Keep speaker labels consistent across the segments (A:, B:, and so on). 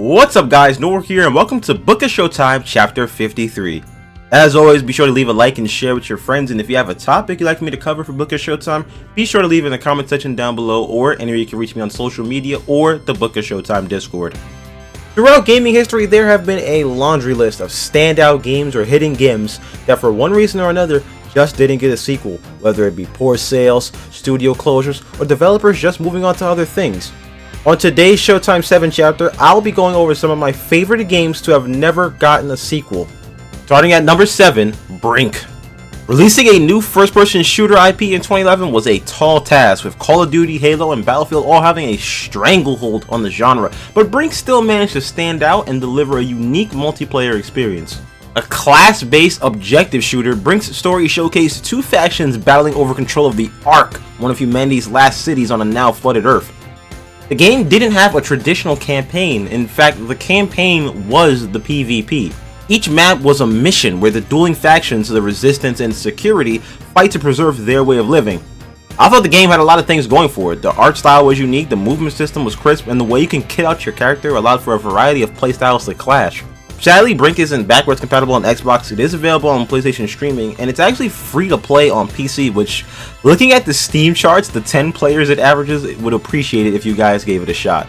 A: What's up guys, Noor here and welcome to Book of Showtime Chapter 53. As always, be sure to leave a like and share with your friends, and if you have a topic you'd like me to cover for Book of Showtime, be sure to leave it in the comment section down below, or anywhere you can reach me on social media or the Book of Showtime Discord. Throughout gaming history, there have been a laundry list of standout games or hidden gems that for one reason or another just didn't get a sequel, whether it be poor sales, studio closures, or developers just moving on to other things. On today's Showtime 7 chapter, I'll be going over some of my favorite games to have never gotten a sequel. Starting at number 7, Brink. Releasing a new first-person shooter IP in 2011 was a tall task, with Call of Duty, Halo, and Battlefield all having a stranglehold on the genre, but Brink still managed to stand out and deliver a unique multiplayer experience. A class-based objective shooter, Brink's story showcased two factions battling over control of the Ark, one of humanity's last cities on a now flooded Earth. The game didn't have a traditional campaign. In fact, the campaign was the PvP. Each map was a mission where the dueling factions, the Resistance and Security, fight to preserve their way of living. I thought the game had a lot of things going for it. The art style was unique, the movement system was crisp, and the way you can kit out your character allowed for a variety of playstyles to clash. Sadly, Brink isn't backwards compatible on Xbox. It is available on PlayStation streaming, and it's actually free to play on PC, which, looking at the Steam charts, the 10 players it averages, would appreciate it if you guys gave it a shot.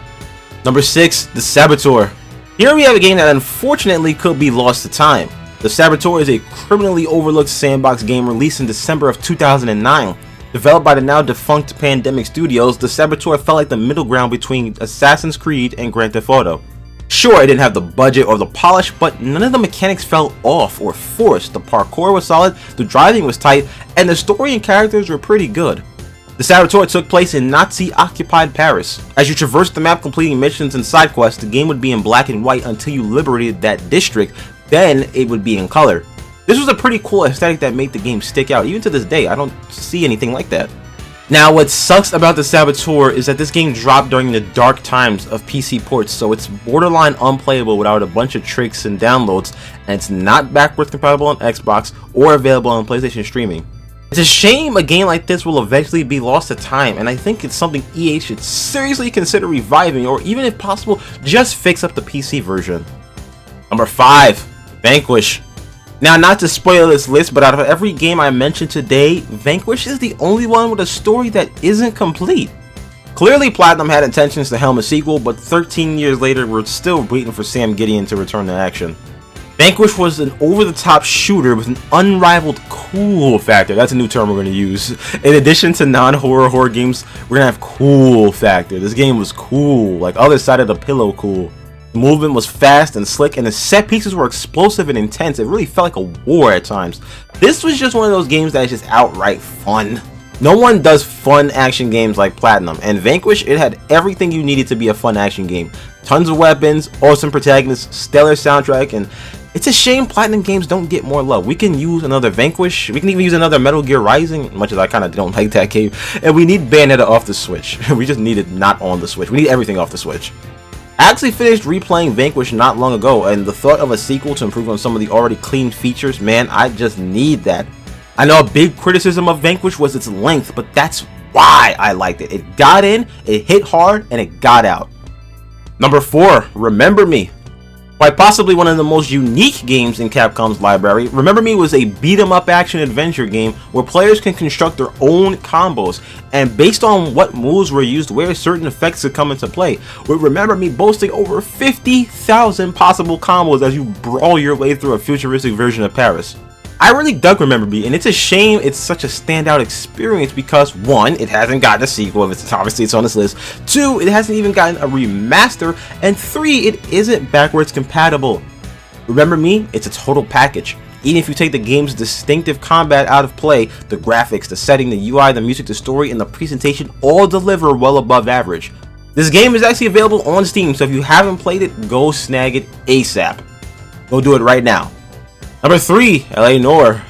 A: Number 6, The Saboteur. Here we have a game that unfortunately could be lost to time. The Saboteur is a criminally overlooked sandbox game released in December of 2009. Developed by the now defunct Pandemic Studios, The Saboteur felt like the middle ground between Assassin's Creed and Grand Theft Auto. Sure, it didn't have the budget or the polish, but none of the mechanics felt off or forced. The parkour was solid, the driving was tight, and the story and characters were pretty good. The Saboteur took place in Nazi-occupied Paris. As you traversed the map completing missions and side quests, the game would be in black and white until you liberated that district, then it would be in color. This was a pretty cool aesthetic that made the game stick out. Even to this day, I don't see anything like that. Now, what sucks about The Saboteur is that this game dropped during the dark times of PC ports, so it's borderline unplayable without a bunch of tricks and downloads, and it's not backwards compatible on Xbox or available on PlayStation streaming. It's a shame a game like this will eventually be lost to time, and I think it's something EA should seriously consider reviving, or even if possible, just fix up the PC version. Number 5, Vanquish. Now, not to spoil this list, but out of every game I mentioned today, Vanquish is the only one with a story that isn't complete. Clearly, Platinum had intentions to helm a sequel, but 13 years later, we're still waiting for Sam Gideon to return to action. Vanquish was an over-the-top shooter with an unrivaled cool factor. That's a new term we're going to use. In addition to non-horror horror games, we're going to have cool factor. This game was cool, like other side of the pillow cool. The movement was fast and slick, and the set pieces were explosive and intense. It really felt like a war at times. This was just one of those games that is just outright fun. No one does fun action games like Platinum, and Vanquish, it had everything you needed to be a fun action game. Tons of weapons, awesome protagonists, stellar soundtrack, and it's a shame Platinum games don't get more love. We can use another Vanquish, we can even use another Metal Gear Rising, much as I kind of don't like that game, and we need Bayonetta off the Switch. We just need it not on the Switch. We need everything off the Switch. I actually finished replaying Vanquish not long ago, and the thought of a sequel to improve on some of the already clean features, man, I just need that. I know a big criticism of Vanquish was its length, but that's why I liked it. It got in, it hit hard, and it got out. Number 4, Remember Me. Quite possibly one of the most unique games in Capcom's library, Remember Me was a beat-em-up action-adventure game where players can construct their own combos, and based on what moves were used where certain effects could come into play, with Remember Me boasting over 50,000 possible combos as you brawl your way through a futuristic version of Paris. I really dug Remember Me, and it's a shame it's such a standout experience because 1, it hasn't gotten a sequel, obviously it's on this list, 2, it hasn't even gotten a remaster, and 3, it isn't backwards compatible. Remember Me, it's a total package. Even if you take the game's distinctive combat out of play, the graphics, the setting, the UI, the music, the story, and the presentation all deliver well above average. This game is actually available on Steam, so if you haven't played it, go snag it ASAP. Go do it right now. Number 3, L.A. Noire.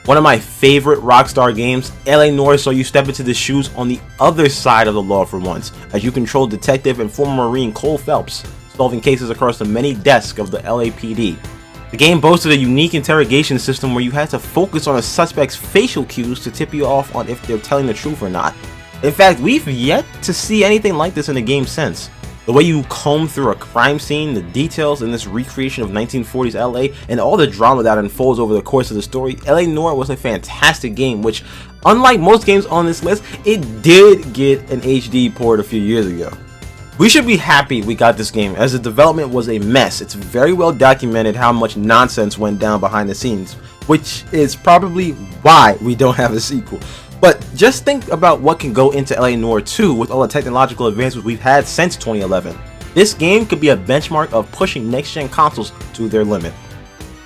A: One of my favorite Rockstar games, L.A. Noire saw you step into the shoes on the other side of the law for once, as you control Detective and former Marine Cole Phelps, solving cases across the many desks of the LAPD. The game boasted a unique interrogation system where you had to focus on a suspect's facial cues to tip you off on if they're telling the truth or not. In fact, we've yet to see anything like this in the game since. The way you comb through a crime scene, the details in this recreation of 1940s LA, and all the drama that unfolds over the course of the story, LA Noire was a fantastic game, which, unlike most games on this list, it did get an HD port a few years ago. We should be happy we got this game, as the development was a mess. It's very well documented how much nonsense went down behind the scenes, which is probably why we don't have a sequel. But just think about what can go into LA Noire 2 with all the technological advancements we've had since 2011. This game could be a benchmark of pushing next-gen consoles to their limit.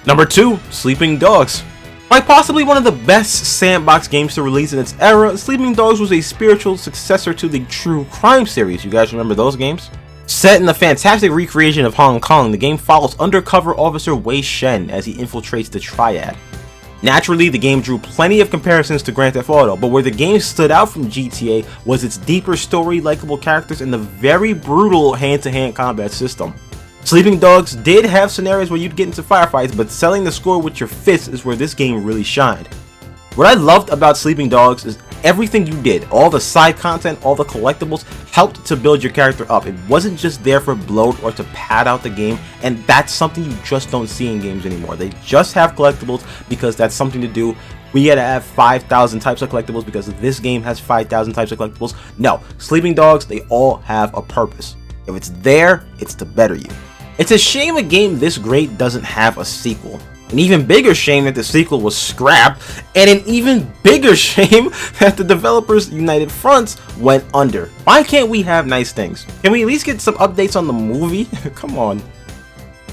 A: Number 2, Sleeping Dogs. Quite possibly one of the best sandbox games to release in its era, Sleeping Dogs was a spiritual successor to the True Crime series. You guys remember those games? Set in the fantastic recreation of Hong Kong, the game follows undercover officer Wei-Shen as he infiltrates the Triad. Naturally, the game drew plenty of comparisons to Grand Theft Auto, but where the game stood out from GTA was its deeper story, likable characters, and the very brutal hand-to-hand combat system. Sleeping Dogs did have scenarios where you'd get into firefights, but selling the score with your fists is where this game really shined. What I loved about Sleeping Dogs is everything you did, all the side content, all the collectibles, helped to build your character up. It wasn't just there for bloat or to pad out the game, and that's something you just don't see in games anymore. They just have collectibles because that's something to do. We gotta have 5,000 types of collectibles because this game has 5,000 types of collectibles. No, Sleeping Dogs, they all have a purpose. If it's there, it's to better you. It's a shame a game this great doesn't have a sequel. An even bigger shame that the sequel was scrapped, and an even bigger shame that the developers' united fronts went under. Why can't we have nice things? Can we at least get some updates on the movie? Come on.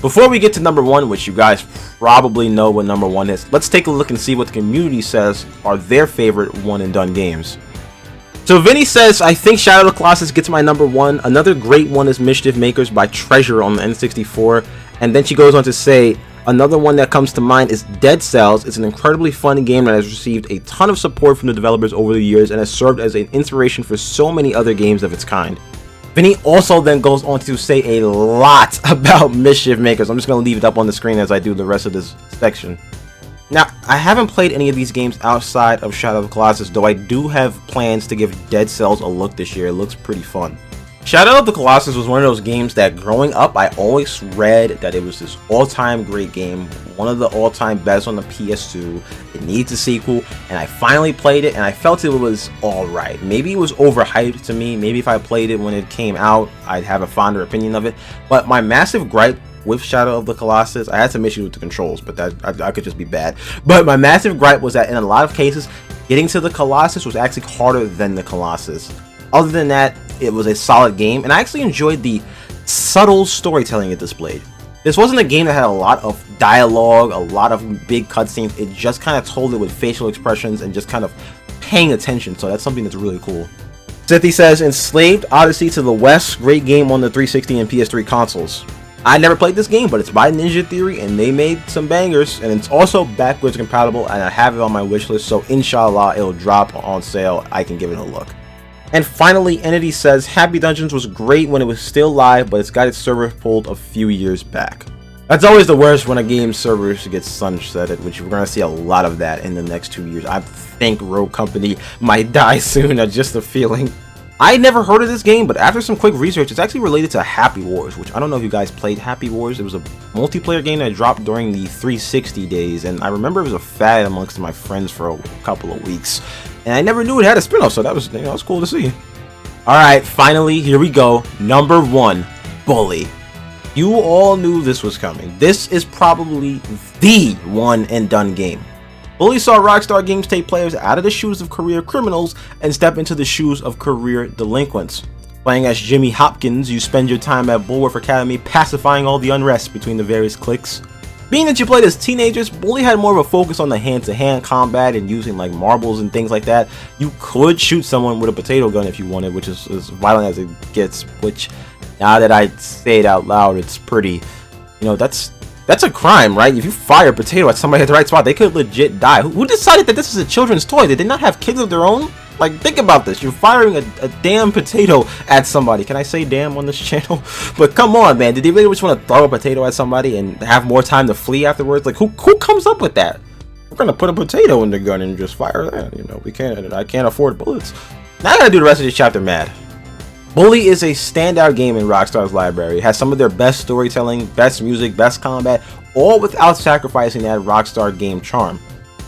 A: Before we get to number 1, which you guys probably know what number 1 is, let's take a look and see what the community says are their favorite one and done games. So Vinny says, I think Shadow of the Colossus gets my number 1. Another great one is Mischief Makers by Treasure on the N64. And then she goes on to say, another one that comes to mind is Dead Cells. It's an incredibly fun game that has received a ton of support from the developers over the years and has served as an inspiration for so many other games of its kind. Vinny also then goes on to say a lot about Mischief Makers. I'm just going to leave it up on the screen as I do the rest of this section. Now, I haven't played any of these games outside of Shadow of the Colossus, though I do have plans to give Dead Cells a look this year. It looks pretty fun. Shadow of the Colossus was one of those games that growing up I always read that it was this all-time great game, one of the all-time best on the PS2. It needs a sequel, and I finally played it and I felt it was alright. Maybe it was overhyped to me, maybe if I played it when it came out I'd have a fonder opinion of it, but my massive gripe with Shadow of the Colossus, I had some issues with the controls, but that I could just be bad. But my massive gripe was that in a lot of cases, getting to the Colossus was actually harder than the Colossus. Other than that, it was a solid game, and I actually enjoyed the subtle storytelling it displayed. This wasn't a game that had a lot of dialogue, a lot of big cutscenes. It just kind of told it with facial expressions and just kind of paying attention, so that's something that's really cool. Cithy says, Enslaved Odyssey to the West, great game on the 360 and PS3 consoles. I never played this game, but it's by Ninja Theory, and they made some bangers, and it's also backwards compatible, and I have it on my wish list, so inshallah it'll drop on sale. I can give it a look. And finally, Entity says, Happy Dungeons was great when it was still live, but it's got its server pulled a few years back. That's always the worst when a game's servers get sunsetted, which we're going to see a lot of that in the next 2 years. I think Rogue Company might die soon, that's just a feeling. I never heard of this game, but after some quick research, it's actually related to Happy Wars, which I don't know if you guys played Happy Wars. It was a multiplayer game that dropped during the 360 days, and I remember it was a fad amongst my friends for a couple of weeks. And I never knew it had a spin-off, so that was, that was cool to see. Alright, finally, here we go. Number 1, Bully. You all knew this was coming. This is probably the one and done game. Bully saw Rockstar Games take players out of the shoes of career criminals and step into the shoes of career delinquents. Playing as Jimmy Hopkins, you spend your time at Bulworth Academy pacifying all the unrest between the various cliques. Being that you played as teenagers, Bully had more of a focus on the hand-to-hand combat and using like marbles and things like that. You could shoot someone with a potato gun if you wanted, which is as violent as it gets, which now that I say it out loud, it's pretty, you know, that's a crime, right? If you fire a potato at somebody at the right spot, they could legit die. Who decided that this is a children's toy? Did they not have kids of their own? Like, think about this. You're firing a damn potato at somebody. Can I say damn on this channel? But come on, man. Did they really just want to throw a potato at somebody and have more time to flee afterwards? Like, who comes up with that? We're going to put a potato in the gun and just fire that. You know, I can't afford bullets. Now I got to do the rest of this chapter mad. Bully is a standout game in Rockstar's library. It has some of their best storytelling, best music, best combat, all without sacrificing that Rockstar game charm.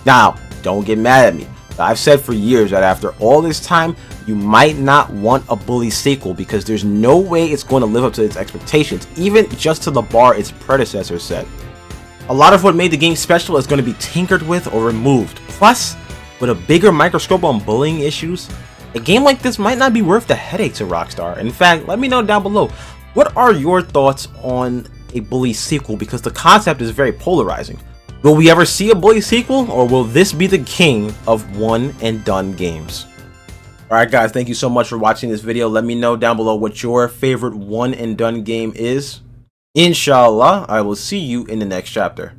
A: Now, don't get mad at me. I've said for years that after all this time, you might not want a Bully sequel because there's no way it's going to live up to its expectations, even just to the bar its predecessor set. A lot of what made the game special is going to be tinkered with or removed. Plus, with a bigger microscope on bullying issues, a game like this might not be worth the headache to Rockstar. In fact, let me know down below, what are your thoughts on a Bully sequel, because the concept is very polarizing. Will we ever see a Bully sequel, or will this be the king of one and done games? Alright guys, thank you so much for watching this video. Let me know down below what your favorite one and done game is. Inshallah, I will see you in the next chapter.